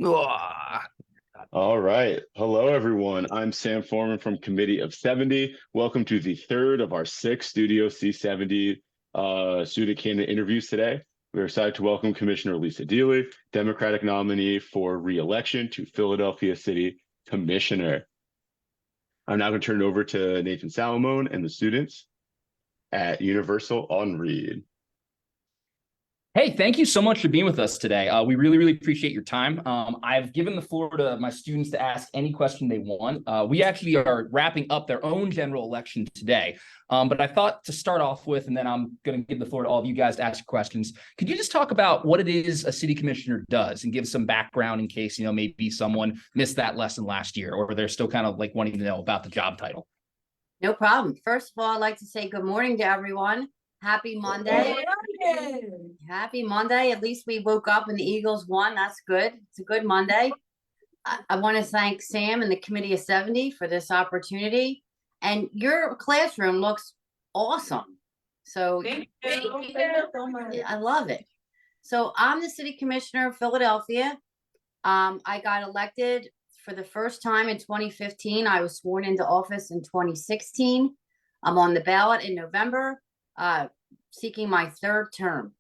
Ah. All right. Hello, everyone. I'm Sam Foreman from Committee of 70. Welcome to the third of our six Studio C70 student candidate interviews today. We're excited to welcome Commissioner Lisa Deeley, Democratic nominee for re-election to Philadelphia City Commissioner. I'm now going to turn it over to Nathan Salamone and the students at Universal Audenried. Hey, thank you so much for being with us today. We really appreciate your time. I've given the floor to my students to ask any question they want. We actually are wrapping up their own general election today. But I thought to start off with, and then I'm going to give the floor to all of you guys to ask questions. Could you just talk about what it is a city commissioner does and give some background in case, maybe someone missed that lesson last year or they're still kind of like wanting to know about the job title? No problem. First of all, I'd like to say good morning to everyone. Happy Monday. Happy Monday. At least we woke up and the Eagles won. That's good. It's a good Monday. I want to thank Sam and the Committee of 70 for this opportunity. And your classroom looks awesome. So I love it. So I'm the City Commissioner of Philadelphia. I got elected for the first time in 2015. I was sworn into office in 2016. I'm on the ballot in November, seeking my third term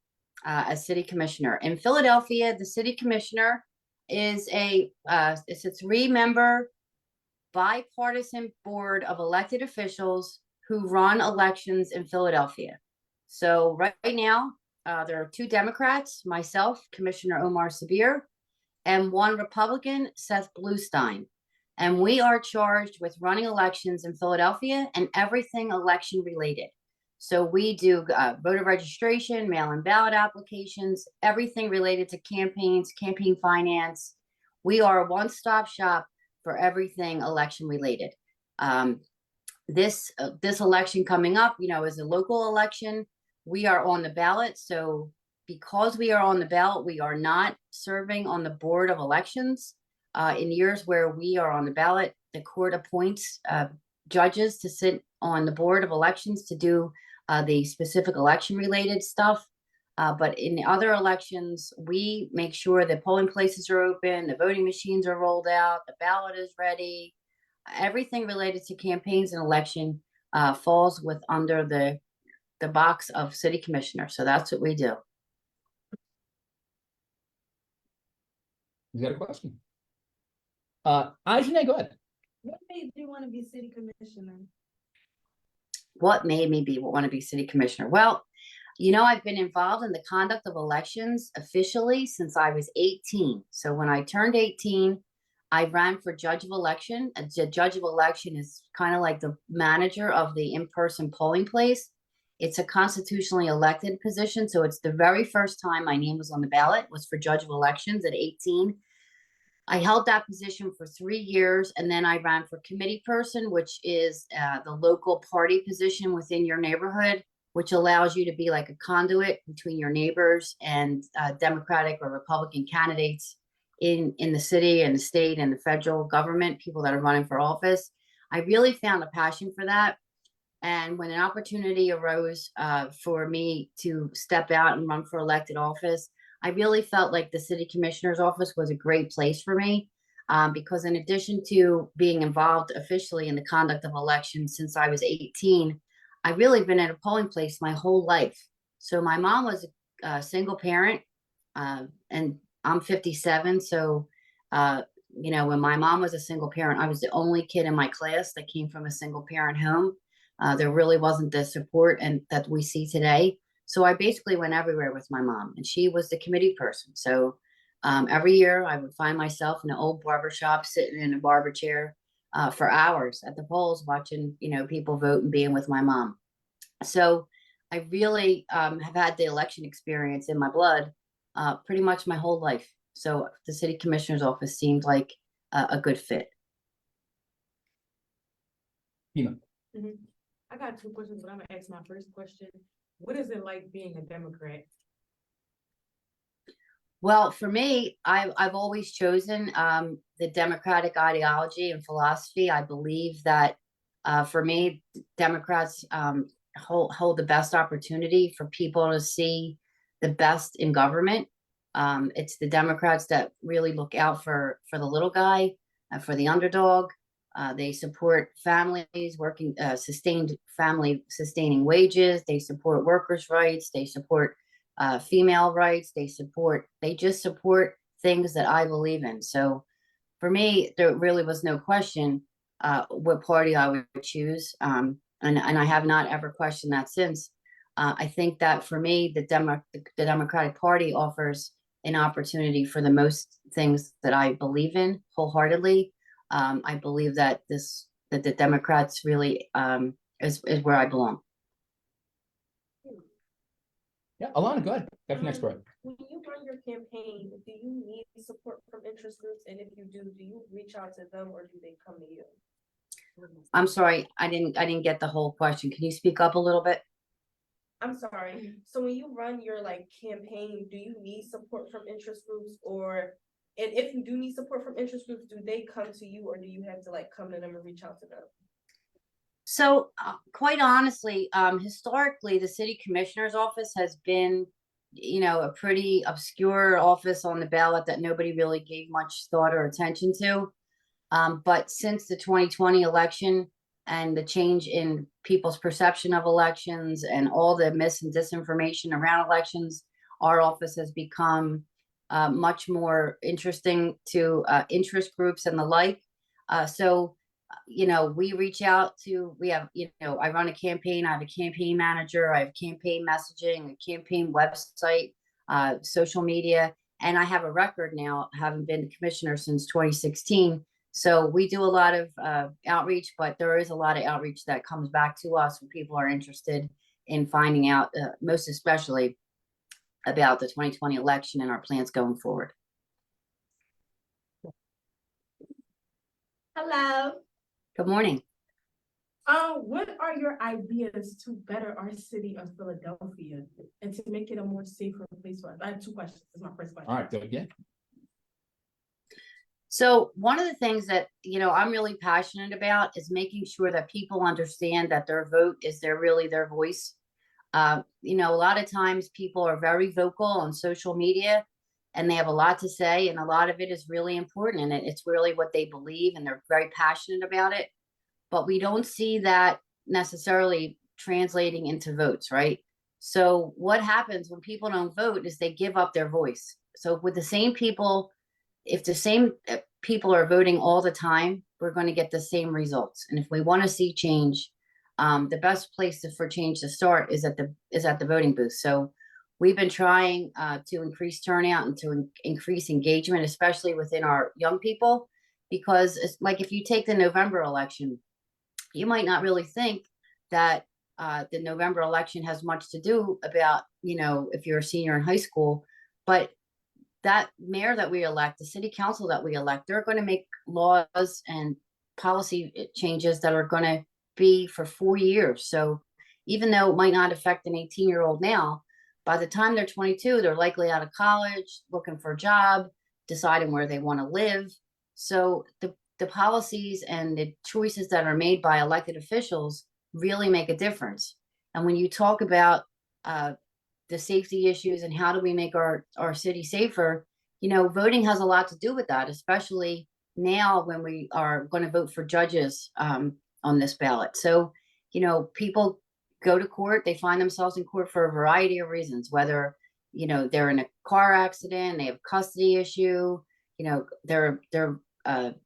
as city commissioner. In Philadelphia, the city commissioner is it's a three-member bipartisan board of elected officials who run elections in Philadelphia. So right now, there are two Democrats, myself, Commissioner Omar Sabir, and one Republican, Seth Bluestein. And we are charged with running elections in Philadelphia and everything election related. So we do voter registration, mail-in ballot applications, everything related to campaigns, campaign finance. We are a one-stop shop for everything election related. This election coming up, is a local election. We are on the ballot. So because we are on the ballot, we are not serving on the Board of Elections. In years where we are on the ballot, the court appoints judges to sit on the Board of Elections to do the specific election-related stuff. But in the other elections, we make sure the polling places are open, the voting machines are rolled out, the ballot is ready. Everything related to campaigns and election falls under the box of city commissioner. So that's what we do. You got a question? Ajane, go ahead. What made you want to be city commissioner? What made me want to be city commissioner? Well, I've been involved in the conduct of elections officially since I was 18. So when I turned 18, I ran for judge of election. A judge of election is kind of like the manager of the in-person polling place. It's a constitutionally elected position. So it's the very first time my name was on the ballot was for judge of elections at 18. I held that position for 3 years, and then I ran for committee person, which is the local party position within your neighborhood, which allows you to be like a conduit between your neighbors and Democratic or Republican candidates in the city and the state and the federal government, people that are running for office. I really found a passion for that. And when an opportunity arose for me to step out and run for elected office, I really felt like the city commissioner's office was a great place for me because in addition to being involved officially in the conduct of elections since I was 18, I've really been at a polling place my whole life. So my mom was a single parent and I'm 57. So, when my mom was a single parent, I was the only kid in my class that came from a single parent home. There really wasn't the support that we see today. So I basically went everywhere with my mom, and she was the committee person. So every year I would find myself in an old barber shop, sitting in a barber chair for hours at the polls, watching, people vote and being with my mom. So I really have had the election experience in my blood pretty much my whole life. So the city commissioner's office seemed like a good fit. Mm-hmm. I got two questions, but I'm gonna ask my first question. What is it like being a Democrat? Well, for me, I've always chosen the Democratic ideology and philosophy. I believe that for me, Democrats hold the best opportunity for people to see the best in government. It's the Democrats that really look out for the little guy, for the underdog. They support families working, sustaining wages. They support workers' rights. They support female rights. They just support things that I believe in. So for me, there really was no question what party I would choose. And I have not ever questioned that since. I think that for me, the Democratic Party offers an opportunity for the most things that I believe in wholeheartedly. I believe that the Democrats really is where I belong. Yeah, Alana, go ahead. Got the next part. When you run your campaign, do you need support from interest groups? And if you do you reach out to them or do they come to you? I'm sorry, I didn't get the whole question. Can you speak up a little bit? I'm sorry. So when you run your campaign, do you need support from interest groups and if you do need support from interest groups, do they come to you or do you have to come to them and reach out to them? So quite honestly, historically, the city commissioner's office has been, a pretty obscure office on the ballot that nobody really gave much thought or attention to. But since the 2020 election and the change in people's perception of elections and all the mis and disinformation around elections, our office has become much more interesting to interest groups and the like. So we reach out we have, I run a campaign, I have a campaign manager, I have campaign messaging, a campaign website, social media, and I have a record now, having been the commissioner since 2016. So we do a lot of outreach, but there is a lot of outreach that comes back to us when people are interested in finding out, most especially about the 2020 election and our plans going forward. Hello. Good morning. What are your ideas to better our city of Philadelphia and to make it a more safer place for us? I have two questions. This is my first question. All right, good. Yeah. So one of the things that, I'm really passionate about is making sure that people understand that their vote is really their voice. A lot of times people are very vocal on social media and they have a lot to say, and a lot of it is really important and it's really what they believe and they're very passionate about it. But we don't see that necessarily translating into votes, right? So what happens when people don't vote is they give up their voice. So with the same people, if the same people are voting all the time, we're going to get the same results. And if we want to see change, the best place for change to start is at the voting booth. So we've been trying to increase turnout and to increase engagement, especially within our young people, because it's like if you take the November election, you might not really think that the November election has much to do about, if you're a senior in high school, but that mayor that we elect, the city council that we elect, they're going to make laws and policy changes that are going to be for 4 years. So even though it might not affect an 18-year-old now, by the time they're 22, they're likely out of college, looking for a job, deciding where they want to live. So the policies and the choices that are made by elected officials really make a difference. And when you talk about the safety issues and how do we make our city safer, voting has a lot to do with that, especially now when we are going to vote for judges on this ballot. So, people go to court, they find themselves in court for a variety of reasons, whether, they're in a car accident, they have a custody issue, they're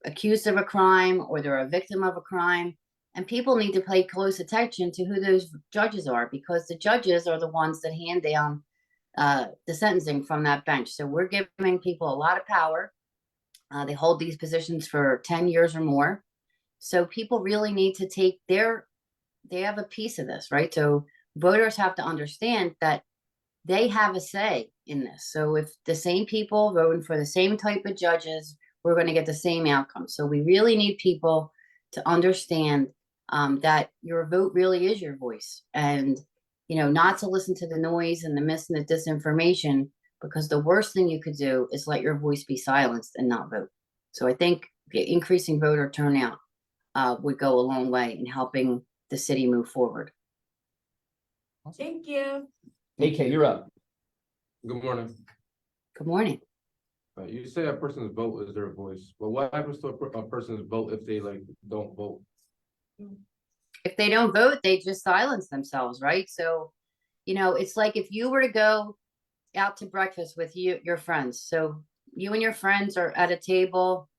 accused of a crime or they're a victim of a crime. And people need to pay close attention to who those judges are, because the judges are the ones that hand down the sentencing from that bench. So we're giving people a lot of power. They hold these positions for 10 years or more. So people really need to they have a piece of this, right? So voters have to understand that they have a say in this. So if the same people voting for the same type of judges, we're going to get the same outcome. So we really need people to understand that your vote really is your voice, and not to listen to the noise and the mis and the disinformation, because the worst thing you could do is let your voice be silenced and not vote. So I think increasing voter turnout would go a long way in helping the city move forward. Thank you. AK, you're up. Good morning. Good morning. You say a person's vote is their voice, but what happens to a person's vote if they like don't vote? If they don't vote, they just silence themselves, right? So, you know, it's like if you were to go out to breakfast with your friends. So you and your friends are at a table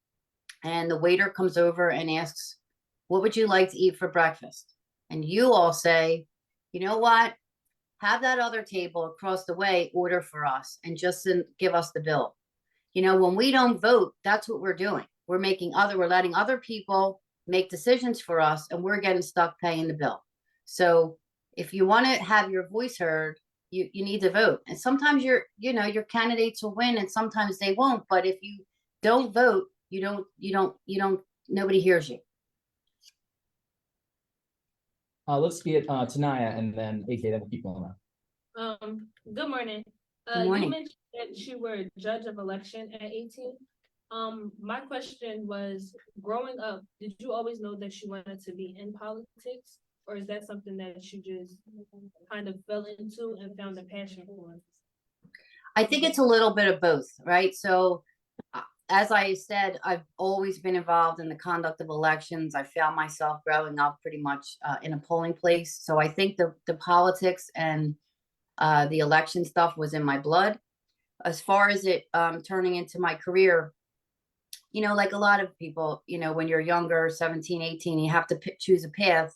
and the waiter comes over and asks, what would you like to eat for breakfast? And you all say, you know what? Have that other table across the way order for us and just give us the bill. You know, when we don't vote, that's what we're doing. We're letting other people make decisions for us, and we're getting stuck paying the bill. So if you want to have your voice heard, you need to vote. And sometimes your candidates will win and sometimes they won't. But if you don't vote, nobody hears you. Let's get Tanaya and then AK, then we'll keep going on. Good morning. Good morning. You mentioned that you were a judge of election at 18. My question was, growing up, did you always know that you wanted to be in politics? Or is that something that you just kind of fell into and found a passion for? I think it's a little bit of both, right? So as I said, I've always been involved in the conduct of elections. I found myself growing up pretty much in a polling place. So I think the politics and the election stuff was in my blood. As far as it turning into my career, you know, like a lot of people, you know, when you're younger, 17, 18, you have to choose a path.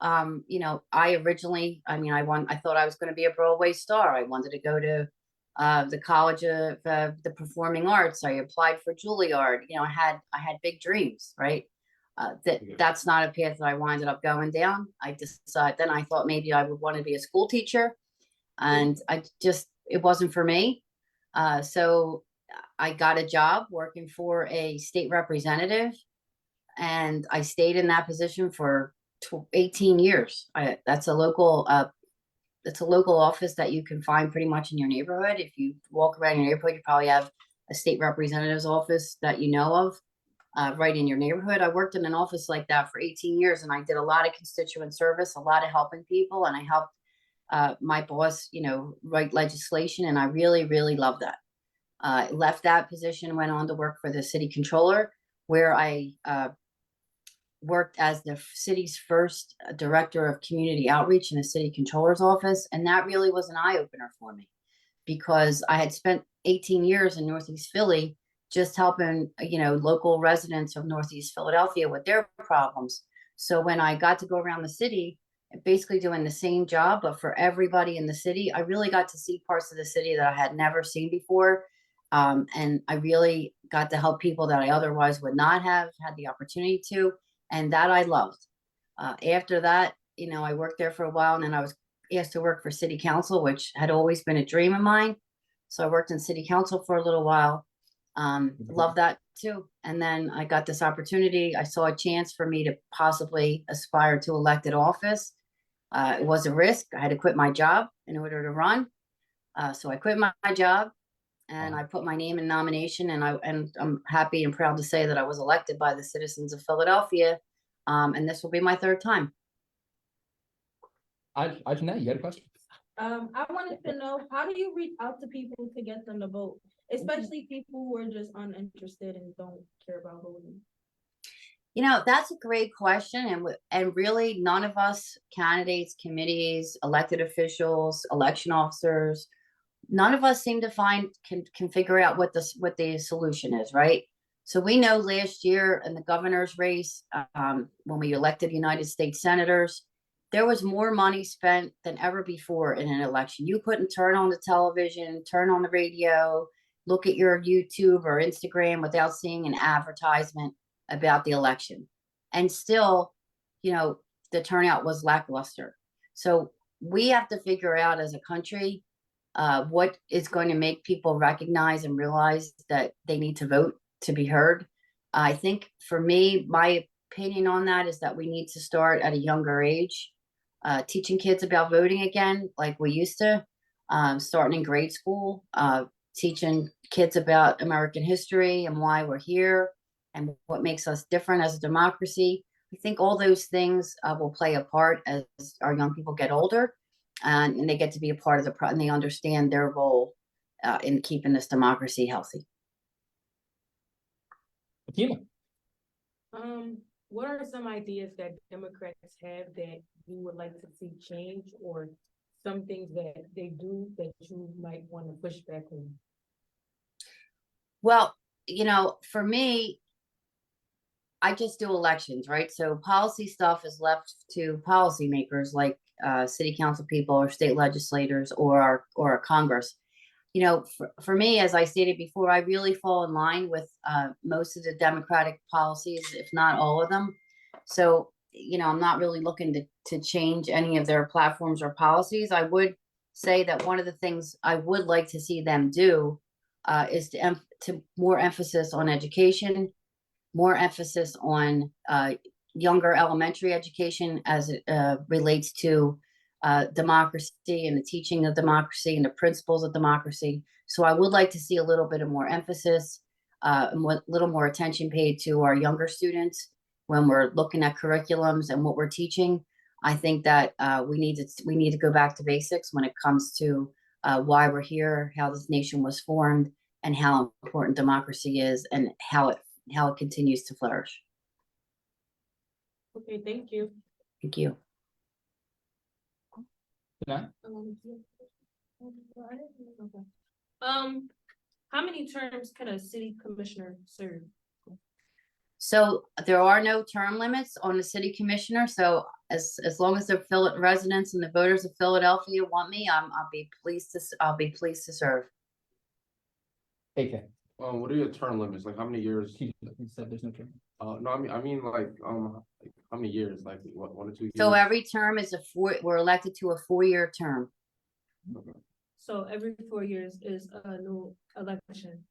You know, I thought I was going to be a Broadway star. I wanted to go to the College of the Performing Arts. I applied for Juilliard. You know, I had big dreams, right? That's not a path that I winded up going down. Then I thought maybe I would want to be a school teacher, and it wasn't for me. So I got a job working for a state representative, and I stayed in that position for 18 years. That's a local office that you can find pretty much in your neighborhood. If you walk around your neighborhood, you probably have a state representative's office that you know of right in your neighborhood. I worked in an office like that for 18 years, and I did a lot of constituent service, a lot of helping people, and I helped my boss, you know, write legislation, and I really, really loved that. Left that position, went on to work for the city controller, where I worked as the city's first director of community outreach in the city controller's office. And that really was an eye-opener for me, because I had spent 18 years in Northeast Philly just helping, you know, local residents of Northeast Philadelphia with their problems. So when I got to go around the city, basically doing the same job, but for everybody in the city, I really got to see parts of the city that I had never seen before. And I really got to help people that I otherwise would not have had the opportunity to. And that I loved. After that, you know, I worked there for a while, and then I was asked to work for city council, which had always been a dream of mine. So I worked in city council for a little while. Loved that too. And then I got this opportunity. I saw a chance for me to possibly aspire to elected office. It was a risk. I had to quit my job in order to run. So I quit my job, and I put my name in nomination, and I'm happy and proud to say that I was elected by the citizens of Philadelphia. And this will be my third time. Ajane, you had a question? I wanted to know, how do you reach out to people to get them to vote? Especially people who are just uninterested and don't care about voting. You know, that's a great question. And really, none of us candidates, committees, elected officials, election officers, none of us seem to can figure out what the solution is, right? So we know last year in the governor's race, when we elected United States senators, there was more money spent than ever before in an election. You couldn't turn on the television, turn on the radio, look at your YouTube or Instagram without seeing an advertisement about the election. And still, you know, the turnout was lackluster. So we have to figure out as a country what is going to make people recognize and realize that they need to vote to be heard. I think for me, my opinion on that is that we need to start at a younger age, teaching kids about voting again, like we used to, starting in grade school, teaching kids about American history and why we're here and what makes us different as a democracy. I think all those things will play a part as our young people get older, and they get to be a part of and they understand their role in keeping this democracy healthy. Fatima. What are some ideas that Democrats have that you would like to see change, or some things that they do that you might want to push back on? Well, for me, I just do elections, right? So policy stuff is left to policymakers like city council people or state legislators or our Congress. For me, as I stated before, I really fall in line with most of the Democratic policies, if not all of them. So, I'm not really looking to change any of their platforms or policies. I would say that one of the things I would like to see them do is to more emphasis on education, more emphasis on younger elementary education as it relates to democracy and the teaching of democracy and the principles of democracy. So I would like to see a little bit of more emphasis, a little more attention paid to our younger students when we're looking at curriculums and what we're teaching. I think that we need to go back to basics when it comes to why we're here, how this nation was formed, and how important democracy is, and how it continues to flourish. Okay, thank you. Thank you. Good How many terms can a city commissioner serve? So there are no term limits on the city commissioner. So as long as the residents and the voters of Philadelphia want me, I'll be pleased to serve. AK. What are your term limits? Like how many years? He said there's no term. No, I mean like how many years? Like what, 1 or 2 years? So every term is we're elected to a 4-year term. Okay. So every 4 years is a new election.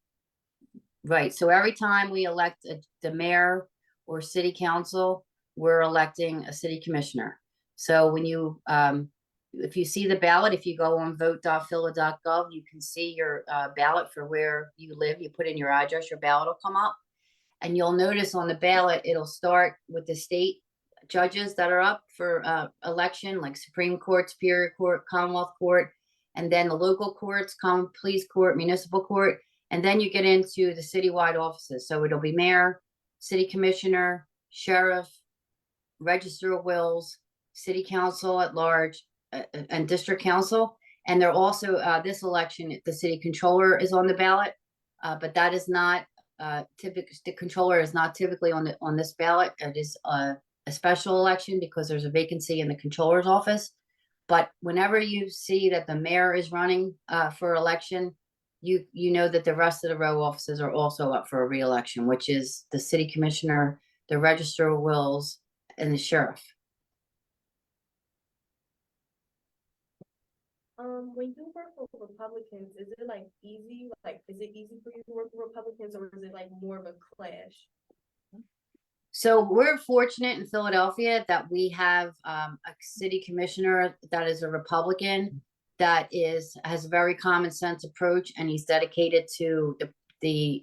Right. So every time we elect the mayor or city council, we're electing a city commissioner. So when you, if you see the ballot, if you go on vote.phila.gov, you can see your ballot for where you live. You put in your address, your ballot will come up. And you'll notice on the ballot, it'll start with the state judges that are up for election, like Supreme Court, Superior Court, Commonwealth Court, and then the local courts, Common Pleas Court, Municipal Court. And then you get into the citywide offices. So it'll be mayor, city commissioner, sheriff, register of wills, city council at large, and district council. And they're also, this election, the city controller is on the ballot, but that is not typically, the controller is not typically on this ballot. It is a special election because there's a vacancy in the controller's office. But whenever you see that the mayor is running for election, you know that the rest of the row offices are also up for a re-election, which is the city commissioner, the register of wills, and the sheriff. When you work with Republicans, is it like easy? Like, is it easy for you to work with Republicans, or is it like more of a clash? So we're fortunate in Philadelphia that we have a city commissioner that is a Republican, that has a very common sense approach, and he's dedicated to the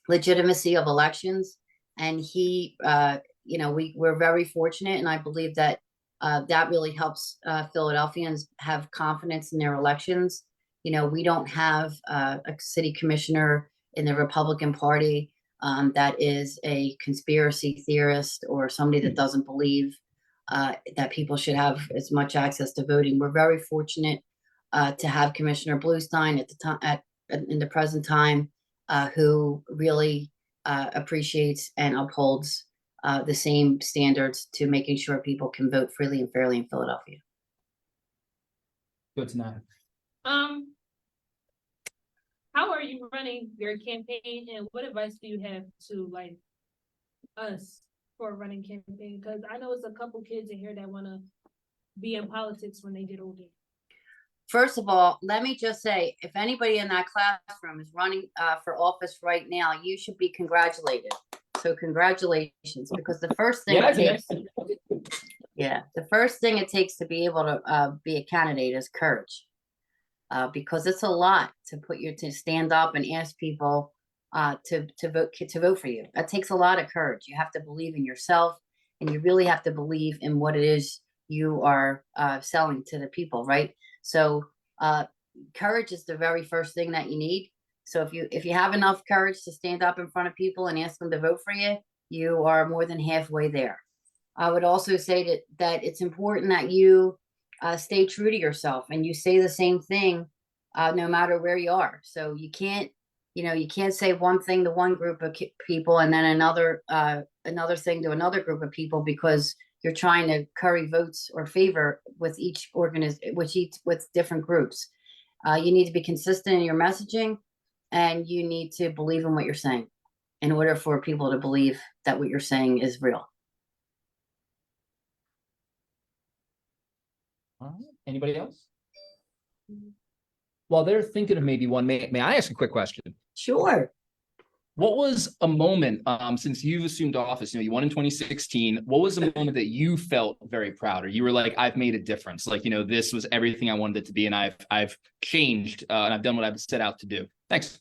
legitimacy of elections. And he, we're very fortunate, and I believe that that really helps Philadelphians have confidence in their elections. We don't have a city commissioner in the Republican Party that is a conspiracy theorist or somebody that doesn't believe that people should have as much access to voting. We're very fortunate to have Commissioner Bluestein at the time, in the present time, who really appreciates and upholds the same standards to making sure people can vote freely and fairly in Philadelphia. Good to know. How are you running your campaign, and what advice do you have to like us for running campaign? Because I know it's a couple kids in here that want to be in politics when they get older. First of all, let me just say, if anybody in that classroom is running for office right now, you should be congratulated. So congratulations, because the first thing the first thing it takes to be able to be a candidate is courage. Because it's a lot to stand up and ask people to vote for you. That takes a lot of courage. You have to believe in yourself, and you really have to believe in what it is you are selling to the people, right? So courage is the very first thing that you need. So if you have enough courage to stand up in front of people and ask them to vote for you, you are more than halfway there. I would also say that it's important that you stay true to yourself and you say the same thing no matter where you are. So you can't say one thing to one group of people and then another thing to another group of people, because you're trying to curry votes or favor with with different groups. You need to be consistent in your messaging, and you need to believe in what you're saying in order for people to believe that what you're saying is real. All right. Anybody else? While they're thinking of maybe one, may I ask a quick question? Sure. What was a moment, since you've assumed office, you won in 2016, what was a moment that you felt very proud, or you were like, I've made a difference, like, this was everything I wanted it to be, and I've changed, and I've done what I've set out to do? Thanks.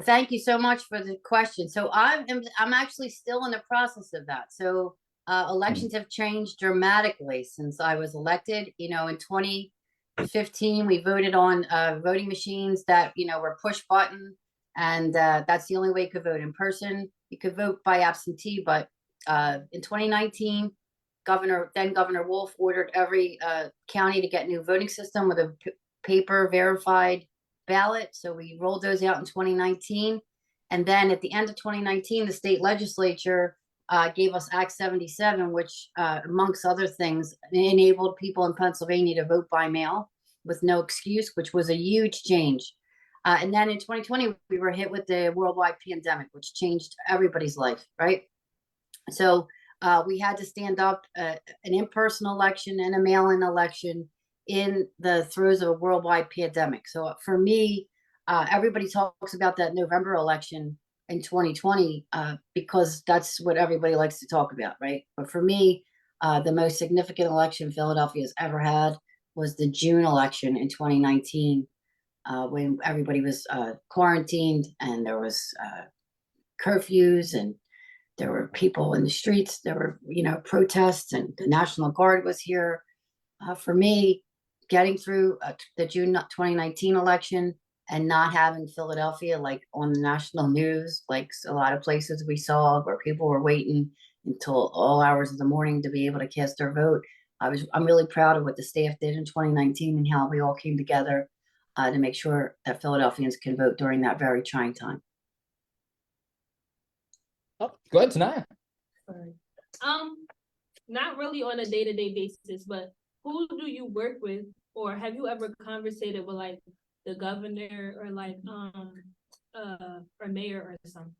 Thank you so much for the question. So I'm actually still in the process of that. So elections have changed dramatically since I was elected. In 2015, we voted on voting machines that were push button, and that's the only way you could vote in person. You could vote by absentee, but in 2019, Governor Wolf ordered every county to get new voting system with a paper verified ballot. So we rolled those out in 2019. And then at the end of 2019, the state legislature gave us Act 77, which amongst other things, enabled people in Pennsylvania to vote by mail with no excuse, which was a huge change. And then in 2020, we were hit with the worldwide pandemic, which changed everybody's life, right? So we had to stand up an in-person election and a mail-in election in the throes of a worldwide pandemic. So for me, everybody talks about that November election in 2020 because that's what everybody likes to talk about, right? But for me, the most significant election Philadelphia has ever had was the June election in 2019, when everybody was quarantined and there was curfews and there were people in the streets. There were, protests, and the National Guard was here. For me, getting through the June 2019 election and not having Philadelphia like on the national news, like a lot of places we saw where people were waiting until all hours of the morning to be able to cast their vote. I'm really proud of what the staff did in 2019 and how we all came together to make sure that Philadelphians can vote during that very trying time. Oh, go ahead, Tanaya. Sorry. Not really on a day-to-day basis, but who do you work with, or have you ever conversated with like the governor or like or mayor or something?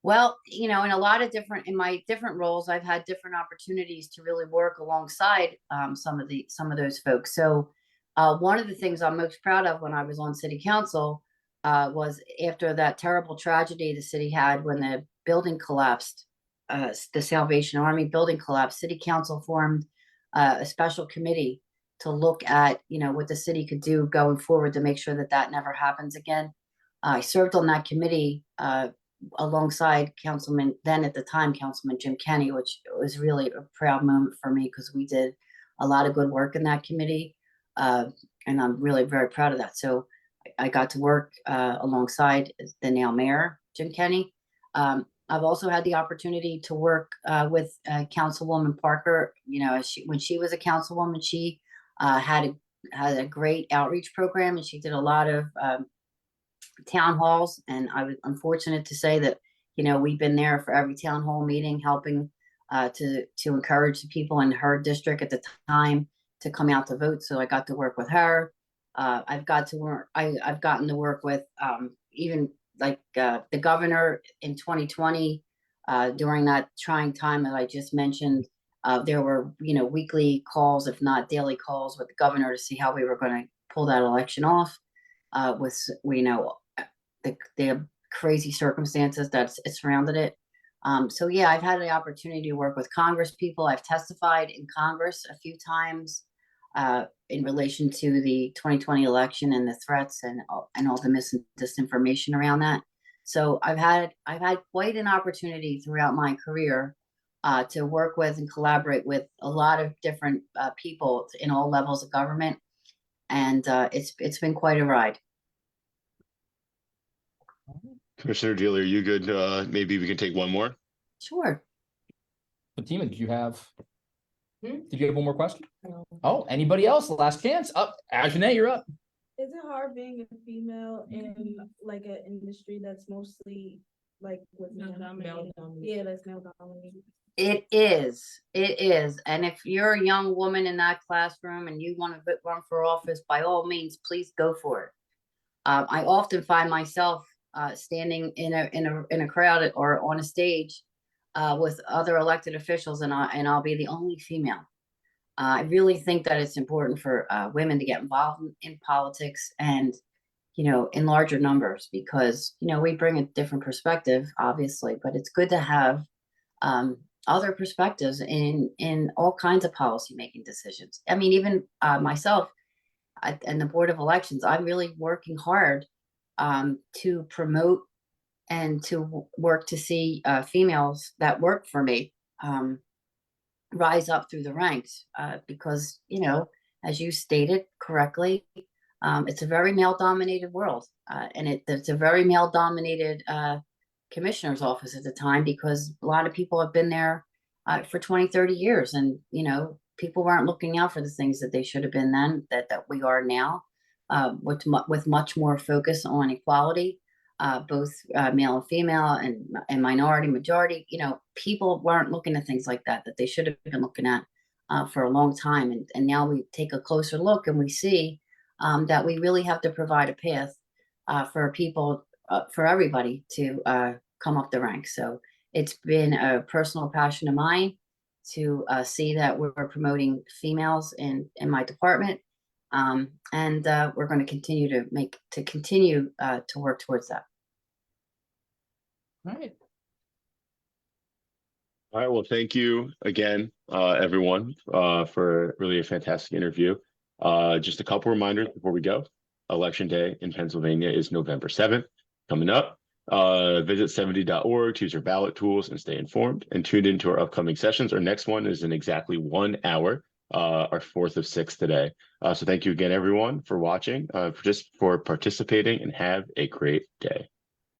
Well, in in my different roles, I've had different opportunities to really work alongside some of those folks. So one of the things I'm most proud of when I was on city council was after that terrible tragedy the city had when the building collapsed, the Salvation Army building collapsed. City council formed a special committee to look at, what the city could do going forward to make sure that that never happens again. I served on that committee alongside then at the time, Councilman Jim Kenney, which was really a proud moment for me because we did a lot of good work in that committee. And I'm really very proud of that. So I got to work alongside the now mayor, Jim Kenney. I've also had the opportunity to work with Councilwoman Parker. When she was a councilwoman, she had a great outreach program, and she did a lot of town halls. And I'm fortunate to say that we've been there for every town hall meeting, helping to encourage the people in her district at the time to come out to vote. So I got to work with her. I've gotten to work with even like the governor in 2020 during that trying time that I just mentioned. There were weekly calls, if not daily calls, with the governor to see how we were going to pull that election off with the crazy circumstances that surrounded it. So yeah, I've had the opportunity to work with Congress people. I've testified in Congress a few times in relation to the 2020 election and the threats and all the disinformation around that. So I've had quite an opportunity throughout my career to work with and collaborate with a lot of different people in all levels of government. And it's been quite a ride. Commissioner Deeley, are you good? Maybe we can take one more. Sure. Fatima, did you have? Hmm? Did you have one more question? No. Oh, anybody else? Last chance. Up, Ajane, you're up. Is it hard being a female in like an industry that's mostly like with Male men? dominated. Yeah, that's male dominated. It is. And if you're a young woman in that classroom and you want to run for office, by all means, please go for it. I often find myself standing in a crowd or on a stage with other elected officials, and I'll be the only female. I really think that it's important for women to get involved in politics, and in larger numbers, because we bring a different perspective, obviously, but it's good to have other perspectives in all kinds of policy making decisions. I mean, even myself and the Board of Elections, I'm really working hard to promote and to work to see females that work for me rise up through the ranks, because as you stated correctly, it's a very male dominated world, and it's a very male dominated commissioner's office at the time, because a lot of people have been there for 20-30 years, and people weren't looking out for the things that they should have been then, that we are now, with much more focus on equality, both male and female, and minority, majority. People weren't looking at things like that they should have been looking at for a long time, and now we take a closer look and we see that we really have to provide a path for people, for everybody to come up the ranks. So it's been a personal passion of mine to see that we're promoting females in my department, and we're going to continue to work towards that. All right. All right. Well, thank you again, everyone, for really a fantastic interview. Just a couple reminders before we go. Election Day in Pennsylvania is November 7th, coming up. Visit 70.org to use your ballot tools and stay informed, and tune into our upcoming sessions. Our next one is in exactly 1 hour, our 4th of 6 today. So thank you again, everyone, for watching, for participating, and have a great day.